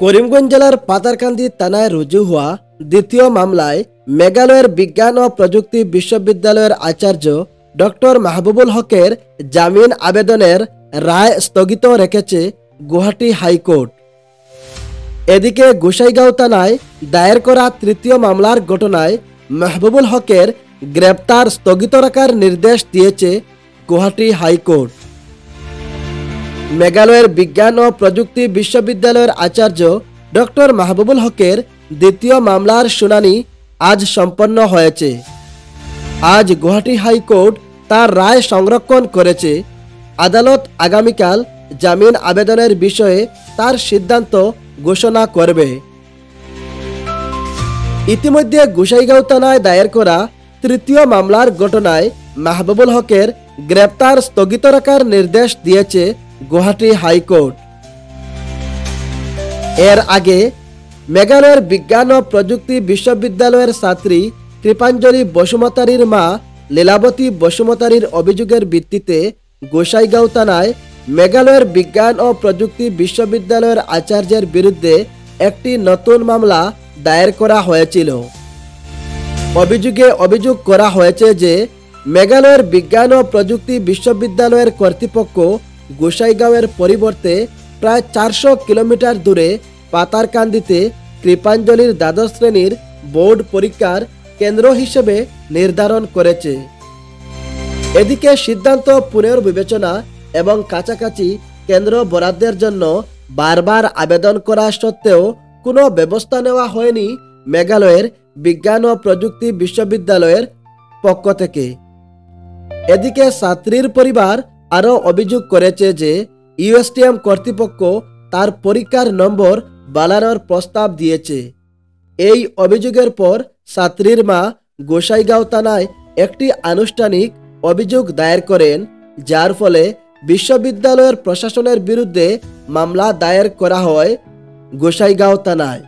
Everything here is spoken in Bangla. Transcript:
করিমগঞ্জ জেলার পাতারকান্দি থানায় রুজু হওয়া দ্বিতীয় মামলায় মেঘালয়ের বিজ্ঞান ও প্রযুক্তি বিশ্ববিদ্যালয়ের আচার্য ডক্টর মাহবুবুল হকের জামিন আবেদনের রায় স্থগিত রেখেছে গুয়াহাটি হাইকোর্ট। এদিকে গোসাইগাঁও থানায় দায়ের করা তৃতীয় মামলার ঘটনায় মাহবুবুল হকের গ্রেপ্তার স্থগিত রাখার নির্দেশ দিয়েছে গুয়াহাটি হাইকোর্ট। মেঘালয়ের বিজ্ঞান ও প্রযুক্তি বিশ্ববিদ্যালয়ের আচার্য ডক্টর মাহবুবুল হকের দ্বিতীয় মামলার শুনানি আজ সম্পন্ন হয়েছে। আজ গুয়াহাটি হাইকোর্ট তার রায় সংরক্ষণ করেছে। আদালত আগামীকাল জামিন আবেদনের বিষয়ে তার সিদ্ধান্ত ঘোষণা করবে। ইতিমধ্যে গোসাইগাঁও থানায় দায়ের করা তৃতীয় মামলার ঘটনায় মাহবুবুল হকের গ্রেপ্তার স্থগিত রাখার নির্দেশ দিয়েছে গুয়াহাটি হাইকোর্ট। এর আগে মেঘালয়ের বিজ্ঞান ও প্রযুক্তি বিশ্ববিদ্যালয়ের ছাত্রী কৃপাঞ্জলি বসুমতারির মা লীলাবতী বসুমতারির অভিযোগের ভিত্তিতে গোসাইগাঁও থানায় মেঘালয়ের বিজ্ঞান ও প্রযুক্তি বিশ্ববিদ্যালয়ের আচার্যের বিরুদ্ধে একটি নতুন মামলা দায়ের করা হয়েছিল। অভিযোগ করা হয়েছে যে মেঘালয়ের বিজ্ঞান ও প্রযুক্তি বিশ্ববিদ্যালয়ের কর্তৃপক্ষ গোসাইগাঁওয়ের পরিবর্তে প্রায় 400 কিলোমিটার দূরে পাতারকান্দিতে কৃপাঞ্জলির দ্বাদশ শ্রেণীর বোর্ড পরীক্ষার কেন্দ্র হিসেবে নির্ধারণ করেছে। এদিকে সিদ্ধান্ত পুনর্বিবেচনা এবং কাছাকাছি কেন্দ্র বরাদ্দের জন্য বারবার আবেদন করা সত্ত্বেও কোনো ব্যবস্থা নেওয়া হয়নি মেঘালয়ের বিজ্ঞান ও প্রযুক্তি বিশ্ববিদ্যালয়ের পক্ষ থেকে। এদিকে ছাত্রীর পরিবার আরও অভিযোগ করেছে যে ইউএসটিএম কর্তৃপক্ষ তার পরীক্ষার নম্বর বাড়ানোর প্রস্তাব দিয়েছে। এই অভিযোগের পর ছাত্রীর মা গোসাইগাঁও থানায় একটি আনুষ্ঠানিক অভিযোগ দায়ের করেন, যার ফলে বিশ্ববিদ্যালয়ের প্রশাসনের বিরুদ্ধে মামলা দায়ের করা হয় গোসাইগাঁও থানায়।